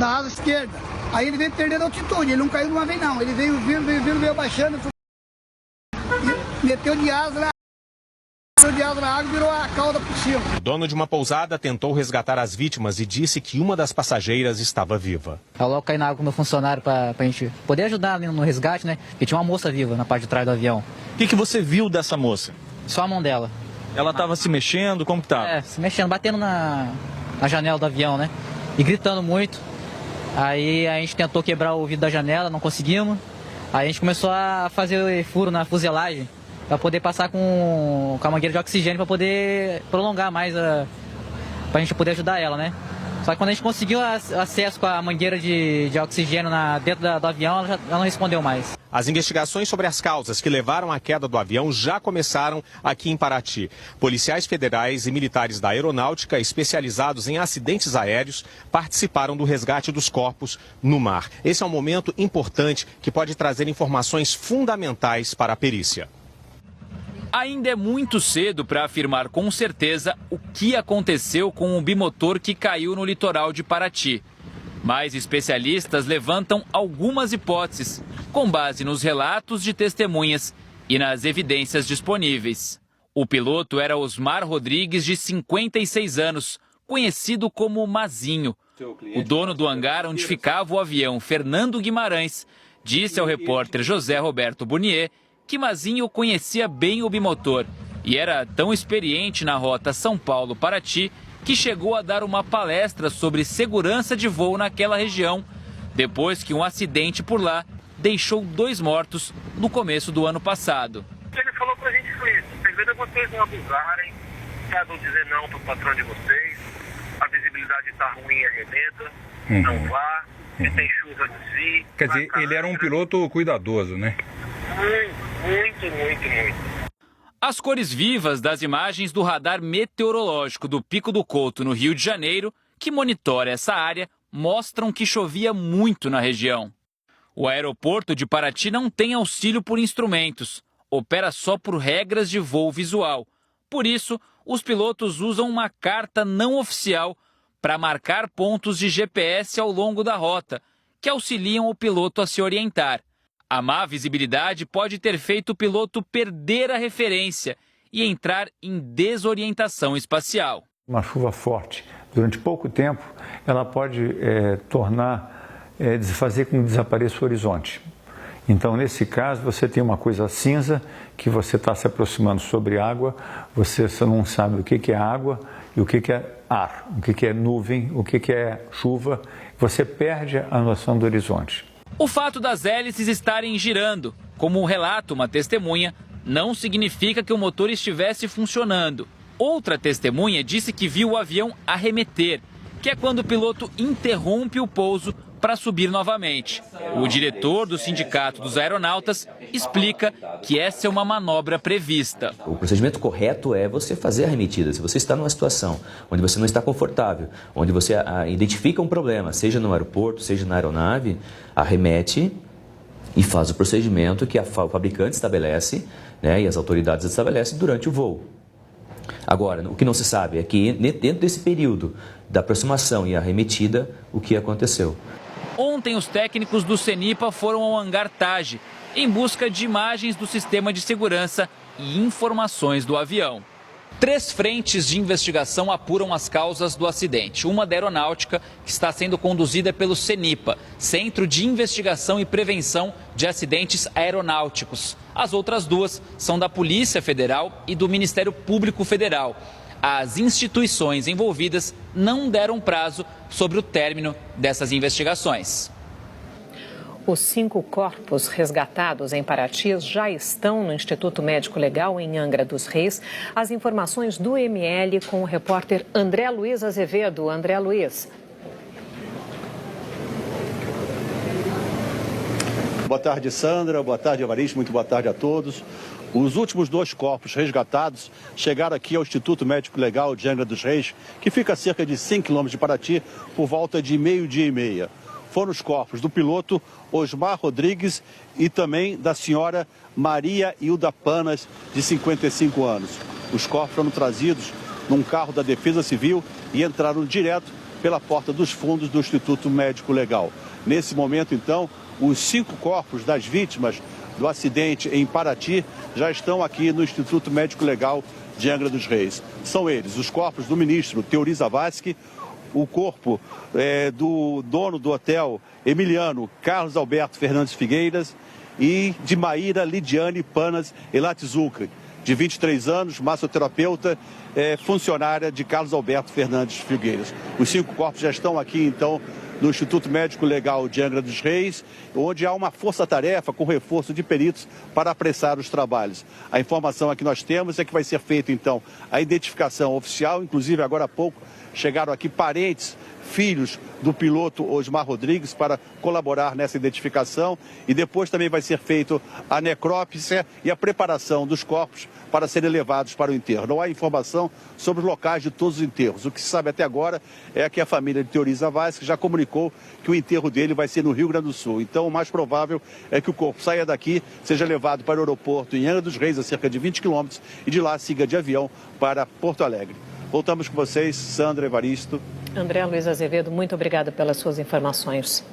na asa esquerda. Aí ele veio perdendo altitude, ele não caiu de uma vez não, ele veio abaixando, e meteu de asa na água e virou a cauda por cima. O dono de uma pousada tentou resgatar as vítimas e disse que uma das passageiras estava viva. Eu logo caí na água com meu funcionário para a gente poder ajudar no resgate, né? Porque tinha uma moça viva na parte de trás do avião. O que você viu dessa moça? Só a mão dela. Ela estava se mexendo? Como que estava? É, se mexendo, batendo na janela do avião, né? E gritando muito. Aí a gente tentou quebrar o vidro da janela, não conseguimos. Aí a gente começou a fazer furo na fuselagem para poder passar com a mangueira de oxigênio para poder prolongar mais, para a gente poder ajudar ela, né? Só que quando a gente conseguiu acesso com a mangueira de oxigênio dentro do avião, ela não respondeu mais. As investigações sobre as causas que levaram à queda do avião já começaram aqui em Paraty. Policiais federais e militares da aeronáutica, especializados em acidentes aéreos, participaram do resgate dos corpos no mar. Esse é um momento importante que pode trazer informações fundamentais para a perícia. Ainda é muito cedo para afirmar com certeza o que aconteceu com o bimotor que caiu no litoral de Paraty. Mas especialistas levantam algumas hipóteses, com base nos relatos de testemunhas e nas evidências disponíveis. O piloto era Osmar Rodrigues, de 56 anos, conhecido como Mazinho. O dono do hangar onde ficava o avião, Fernando Guimarães, disse ao repórter José Roberto Burnier que Mazinho conhecia bem o bimotor e era tão experiente na rota São Paulo-Paraty que chegou a dar uma palestra sobre segurança de voo naquela região, depois que um acidente por lá deixou 2 mortos no começo do ano passado. Ele falou pra gente foi isso: o segredo é vocês não abusarem, não dizer não pro patrão de vocês, a visibilidade tá ruim, arrebenta, não vá, se tem chuva, desvie. Quer dizer, ele era um piloto cuidadoso, né? Muito. As cores vivas das imagens do radar meteorológico do Pico do Couto, no Rio de Janeiro, que monitora essa área, mostram que chovia muito na região. O aeroporto de Paraty não tem auxílio por instrumentos, opera só por regras de voo visual. Por isso, os pilotos usam uma carta não oficial para marcar pontos de GPS ao longo da rota, que auxiliam o piloto a se orientar. A má visibilidade pode ter feito o piloto perder a referência e entrar em desorientação espacial. Uma chuva forte, durante pouco tempo, ela pode fazer com que desapareça o horizonte. Então, nesse caso, você tem uma coisa cinza, que você está se aproximando sobre água, você só não sabe o que é água e o que é ar, o que é nuvem, o que é chuva, você perde a noção do horizonte. O fato das hélices estarem girando, como relata uma testemunha, não significa que o motor estivesse funcionando. Outra testemunha disse que viu o avião arremeter, que é quando o piloto interrompe o pouso para subir novamente. O diretor do Sindicato dos Aeronautas explica que essa é uma manobra prevista. O procedimento correto é você fazer a arremetida. Se você está numa situação onde você não está confortável, onde você identifica um problema, seja no aeroporto, seja na aeronave, arremete e faz o procedimento que o fabricante estabelece, né, e as autoridades estabelecem durante o voo. Agora, o que não se sabe é que dentro desse período da aproximação e arremetida, o que aconteceu. Ontem, os técnicos do CENIPA foram ao hangar TAG em busca de imagens do sistema de segurança e informações do avião. 3 frentes de investigação apuram as causas do acidente. Uma da aeronáutica, que está sendo conduzida pelo CENIPA, Centro de Investigação e Prevenção de Acidentes Aeronáuticos. As outras 2 são da Polícia Federal e do Ministério Público Federal. As instituições envolvidas não deram prazo sobre o término dessas investigações. Os 5 corpos resgatados em Paraty já estão no Instituto Médico Legal em Angra dos Reis. As informações do ML com o repórter André Luiz Azevedo. André Luiz. Boa tarde, Sandra. Boa tarde, Evaristo. Muito boa tarde a todos. Os últimos 2 corpos resgatados chegaram aqui ao Instituto Médico Legal de Angra dos Reis, que fica a cerca de 100 quilômetros de Paraty, por volta de 12h30. Foram os corpos do piloto Osmar Rodrigues e também da senhora Maria Hilda Panas, de 55 anos. Os corpos foram trazidos num carro da Defesa Civil e entraram direto pela porta dos fundos do Instituto Médico Legal. Nesse momento, então, os 5 corpos das vítimas do acidente em Paraty já estão aqui no Instituto Médico Legal de Angra dos Reis. São eles os corpos do ministro Teori Zavascki, o corpo do dono do hotel Emiliano Carlos Alberto Fernandes Figueiras e de Maíra Lidiane Panas Elatzulca, de 23 anos, massoterapeuta, funcionária de Carlos Alberto Fernandes Figueiras. Os 5 corpos já estão aqui, então, no Instituto Médico Legal de Angra dos Reis, onde há uma força-tarefa com reforço de peritos para apressar os trabalhos. A informação que nós temos é que vai ser feita, então, a identificação oficial, inclusive agora há pouco chegaram aqui parentes, filhos do piloto Osmar Rodrigues para colaborar nessa identificação e depois também vai ser feito a necrópsia e a preparação dos corpos para serem levados para o enterro. Não há informação sobre os locais de todos os enterros. O que se sabe até agora é que a família de Teori Zavascki já comunicou que o enterro dele vai ser no Rio Grande do Sul. Então o mais provável é que o corpo saia daqui, seja levado para o aeroporto em Angra dos Reis, a cerca de 20 quilômetros, e de lá siga de avião para Porto Alegre. Voltamos com vocês, Sandra, Evaristo. André Luiz Azevedo, muito obrigada pelas suas informações.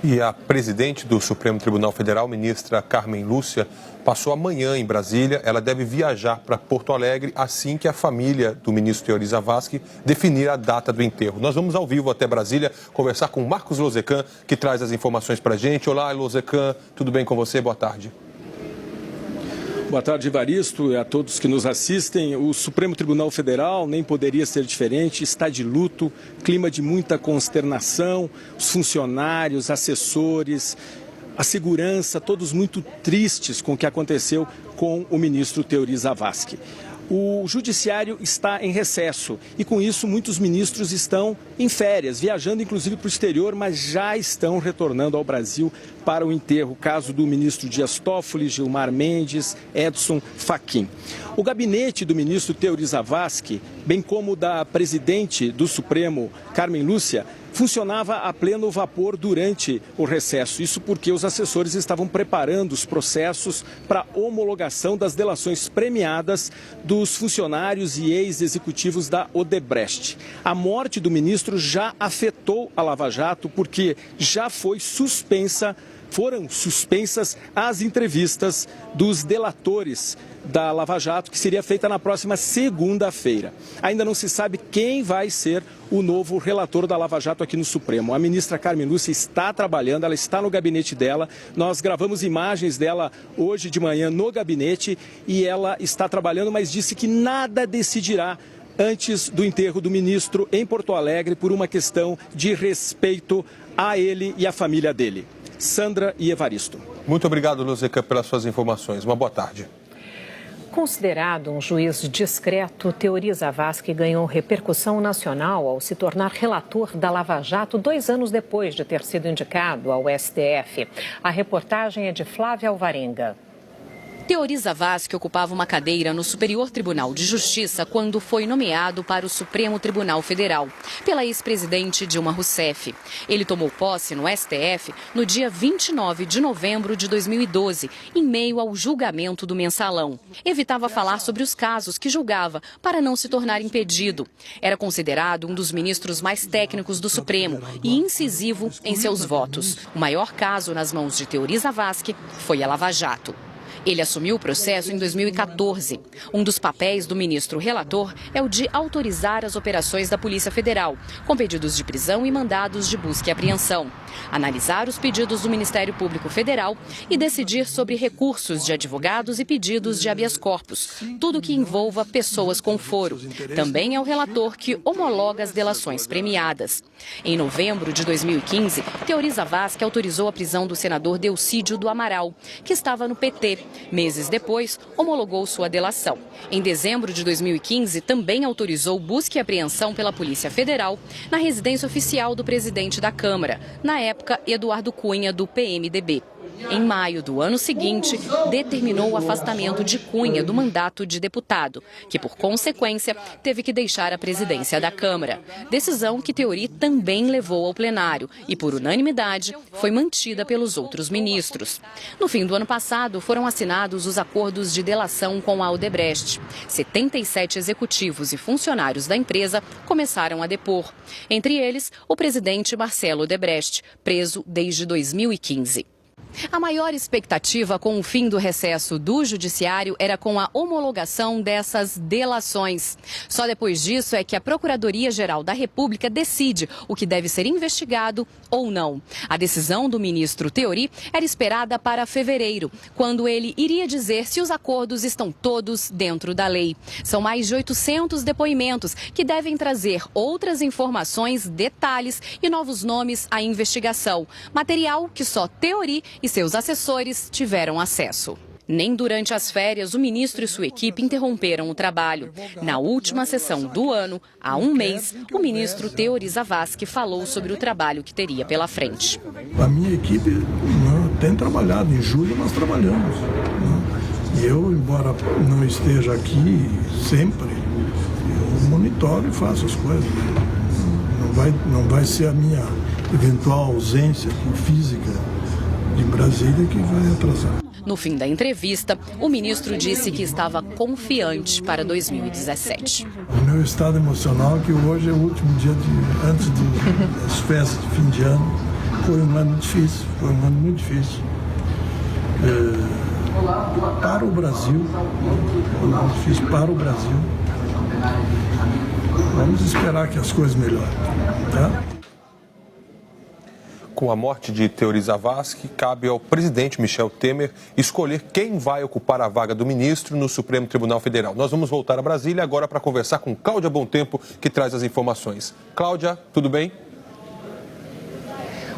E a presidente do Supremo Tribunal Federal, ministra Carmen Lúcia, passou amanhã em Brasília. Ela deve viajar para Porto Alegre assim que a família do ministro Teori Zavascki definir a data do enterro. Nós vamos ao vivo até Brasília conversar com Marcos Lozecan, que traz as informações para a gente. Olá, Lozecan, tudo bem com você? Boa tarde. Boa tarde, Evaristo, e a todos que nos assistem. O Supremo Tribunal Federal nem poderia ser diferente, está de luto, clima de muita consternação, os funcionários, assessores, a segurança, todos muito tristes com o que aconteceu com o ministro Teori Zavascki. O judiciário está em recesso e, com isso, muitos ministros estão em férias, viajando inclusive para o exterior, mas já estão retornando ao Brasil para o enterro. Caso do ministro Dias Toffoli, Gilmar Mendes, Edson Fachin. O gabinete do ministro Teori Zavascki, bem como da presidente do Supremo, Carmen Lúcia, funcionava a pleno vapor durante o recesso. Isso porque os assessores estavam preparando os processos para homologação das delações premiadas dos funcionários e ex-executivos da Odebrecht. A morte do ministro já afetou a Lava Jato porque já foram suspensas as entrevistas dos delatores da Lava Jato, que seria feita na próxima segunda-feira. Ainda não se sabe quem vai ser o novo relator da Lava Jato aqui no Supremo. A ministra Carmen Lúcia está trabalhando, ela está no gabinete dela. Nós gravamos imagens dela hoje de manhã no gabinete e ela está trabalhando, mas disse que nada decidirá antes do enterro do ministro em Porto Alegre por uma questão de respeito a ele e à família dele. Sandra e Evaristo. Muito obrigado, Lozecan, pelas suas informações. Uma boa tarde. Considerado um juiz discreto, Teori Zavascki ganhou repercussão nacional ao se tornar relator da Lava Jato 2 anos depois de ter sido indicado ao STF. A reportagem é de Flávia Alvarenga. Teori Zavascki ocupava uma cadeira no Superior Tribunal de Justiça quando foi nomeado para o Supremo Tribunal Federal, pela ex-presidente Dilma Rousseff. Ele tomou posse no STF no dia 29 de novembro de 2012, em meio ao julgamento do Mensalão. Evitava falar sobre os casos que julgava para não se tornar impedido. Era considerado um dos ministros mais técnicos do Supremo e incisivo em seus votos. O maior caso nas mãos de Teori Zavascki foi a Lava Jato. Ele assumiu o processo em 2014. Um dos papéis do ministro relator é o de autorizar as operações da Polícia Federal, com pedidos de prisão e mandados de busca e apreensão, analisar os pedidos do Ministério Público Federal e decidir sobre recursos de advogados e pedidos de habeas corpus, tudo que envolva pessoas com foro. Também é o relator que homologa as delações premiadas. Em novembro de 2015, Teori Zavascki autorizou a prisão do senador Delcídio do Amaral, que estava no PT. Meses depois, homologou sua delação. Em dezembro de 2015, também autorizou busca e apreensão pela Polícia Federal na residência oficial do presidente da Câmara, na época Eduardo Cunha, do PMDB. Em maio do ano seguinte, determinou o afastamento de Cunha do mandato de deputado, que, por consequência, teve que deixar a presidência da Câmara. Decisão que Theory também levou ao plenário e, por unanimidade, foi mantida pelos outros ministros. No fim do ano passado, foram assinados os acordos de delação com a Odebrecht. 77 executivos e funcionários da empresa começaram a depor. Entre eles, o presidente Marcelo Odebrecht, preso desde 2015. A maior expectativa com o fim do recesso do judiciário era com a homologação dessas delações. Só depois disso é que a Procuradoria-Geral da República decide o que deve ser investigado ou não. A decisão do ministro Theory era esperada para fevereiro, quando ele iria dizer se os acordos estão todos dentro da lei. São mais de 800 depoimentos que devem trazer outras informações, detalhes e novos nomes à investigação. Material que só Theory e seus assessores tiveram acesso. Nem durante as férias o ministro e sua equipe interromperam o trabalho. Na última sessão do ano, há um mês, o ministro Theory Zavascki falou sobre o trabalho que teria pela frente. A minha equipe tem trabalhado, em julho nós trabalhamos. E eu, embora não esteja aqui sempre, eu monitoro e faço as coisas. Não vai ser a minha eventual ausência física de Brasília que vai atrasar. No fim da entrevista, o ministro disse que estava confiante para 2017. O meu estado emocional é que hoje é o último dia antes das festas de fim de ano. Foi um ano difícil, foi um ano muito difícil. Para o Brasil, foi um ano difícil para o Brasil. Vamos esperar que as coisas melhorem, tá? Com a morte de Theory Zavascki, cabe ao presidente Michel Temer escolher quem vai ocupar a vaga do ministro no Supremo Tribunal Federal. Nós vamos voltar a Brasília agora para conversar com Cláudia Bontempo, que traz as informações. Cláudia, tudo bem?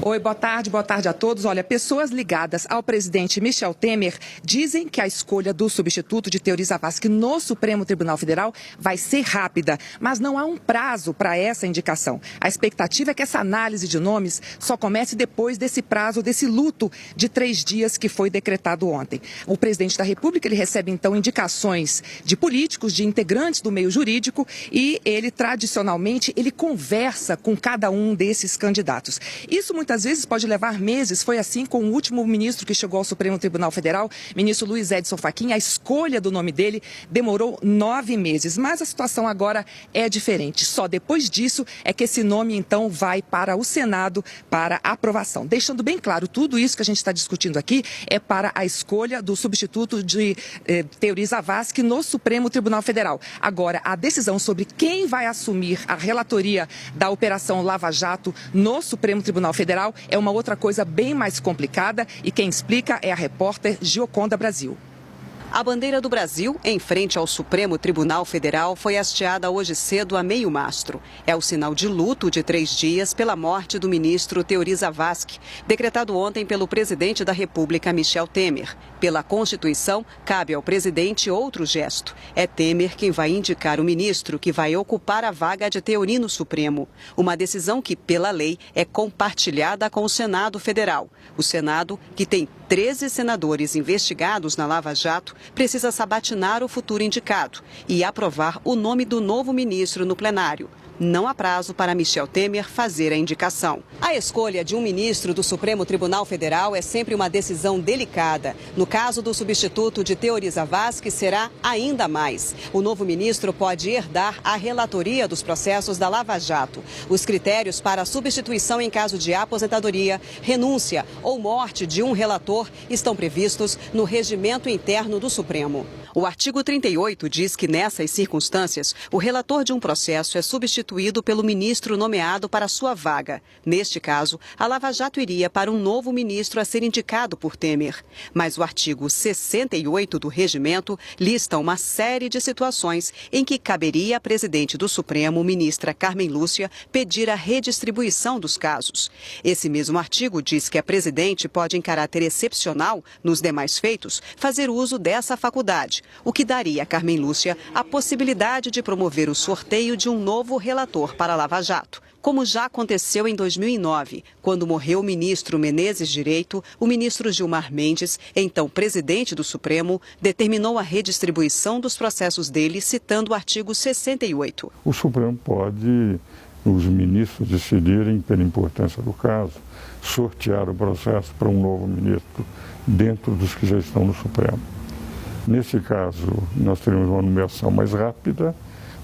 Oi, boa tarde a todos. Olha, pessoas ligadas ao presidente Michel Temer dizem que a escolha do substituto de Theory Zavascki no Supremo Tribunal Federal vai ser rápida, mas não há um prazo para essa indicação. A expectativa é que essa análise de nomes só comece depois desse prazo, desse luto de 3 dias que foi decretado ontem. O presidente da República, ele recebe então indicações de políticos, de integrantes do meio jurídico e ele tradicionalmente, ele conversa com cada um desses candidatos. Isso muitas vezes pode levar meses, foi assim com o último ministro que chegou ao Supremo Tribunal Federal, ministro Luiz Edson Fachin. A escolha do nome dele demorou 9 meses, mas a situação agora é diferente. Só depois disso é que esse nome então vai para o Senado para aprovação. Deixando bem claro, tudo isso que a gente está discutindo aqui é para a escolha do substituto de Theory Zavascki no Supremo Tribunal Federal. Agora, a decisão sobre quem vai assumir a relatoria da Operação Lava Jato no Supremo Tribunal Federal é uma outra coisa bem mais complicada e quem explica é a repórter Gioconda Brasil. A bandeira do Brasil, em frente ao Supremo Tribunal Federal, foi hasteada hoje cedo a meio mastro. É o sinal de luto de 3 dias pela morte do ministro Theory Zavascki, decretado ontem pelo presidente da República, Michel Temer. Pela Constituição, cabe ao presidente outro gesto. É Temer quem vai indicar o ministro que vai ocupar a vaga de Theory no Supremo. Uma decisão que, pela lei, é compartilhada com o Senado Federal. O Senado, que tem 13 senadores investigados na Lava Jato, precisa sabatinar o futuro indicado e aprovar o nome do novo ministro no plenário. Não há prazo para Michel Temer fazer a indicação. A escolha de um ministro do Supremo Tribunal Federal é sempre uma decisão delicada. No caso do substituto de Theory Zavascki, será ainda mais. O novo ministro pode herdar a relatoria dos processos da Lava Jato. Os critérios para a substituição em caso de aposentadoria, renúncia ou morte de um relator estão previstos no regimento interno do Supremo. O artigo 38 diz que, nessas circunstâncias, o relator de um processo é substituído pelo ministro nomeado para sua vaga. Neste caso, a Lava Jato iria para um novo ministro a ser indicado por Temer. Mas o artigo 68 do regimento lista uma série de situações em que caberia à presidente do Supremo, ministra Carmen Lúcia, pedir a redistribuição dos casos. Esse mesmo artigo diz que a presidente pode, em caráter excepcional, nos demais feitos, fazer uso dessa faculdade, o que daria a Carmen Lúcia a possibilidade de promover o sorteio de um novo relator para a Lava Jato. como já aconteceu em 2009, quando morreu o ministro Menezes Direito, o ministro Gilmar Mendes, então presidente do Supremo, determinou a redistribuição dos processos dele, citando o artigo 68. O Supremo pode, os ministros decidirem, pela importância do caso, sortear o processo para um novo ministro dentro dos que já estão no Supremo. Nesse caso, nós teremos uma nomeação mais rápida,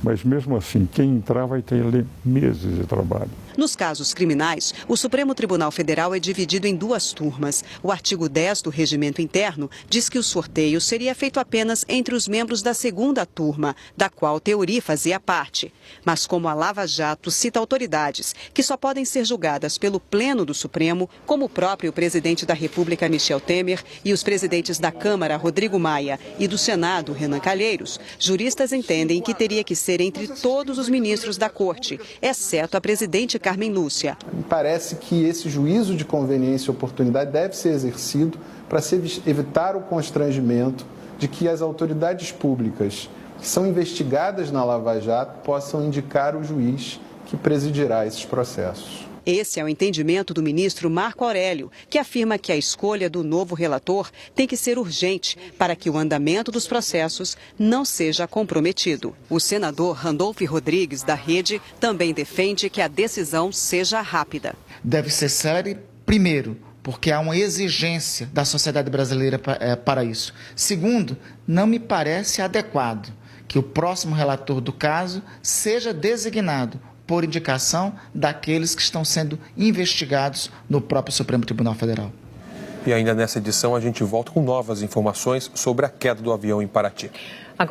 mas mesmo assim, quem entrar vai ter meses de trabalho. Nos casos criminais, o Supremo Tribunal Federal é dividido em 2 turmas. O artigo 10 do Regimento Interno diz que o sorteio seria feito apenas entre os membros da 2ª turma, da qual Teori fazia parte. Mas como a Lava Jato cita autoridades que só podem ser julgadas pelo Pleno do Supremo, como o próprio presidente da República, Michel Temer, e os presidentes da Câmara, Rodrigo Maia, e do Senado, Renan Calheiros, juristas entendem que teria que ser entre todos os ministros da Corte, exceto a presidente Carmen Lúcia. Me parece que esse juízo de conveniência e oportunidade deve ser exercido para se evitar o constrangimento de que as autoridades públicas que são investigadas na Lava Jato possam indicar o juiz que presidirá esses processos. Esse é o entendimento do ministro Marco Aurélio, que afirma que a escolha do novo relator tem que ser urgente para que o andamento dos processos não seja comprometido. O senador Randolfo Rodrigues, da Rede, também defende que a decisão seja rápida. Deve ser célere, primeiro, porque há uma exigência da sociedade brasileira para isso. Segundo, não me parece adequado que o próximo relator do caso seja designado por indicação daqueles que estão sendo investigados no próprio Supremo Tribunal Federal. E ainda nessa edição a gente volta com novas informações sobre a queda do avião em Paraty.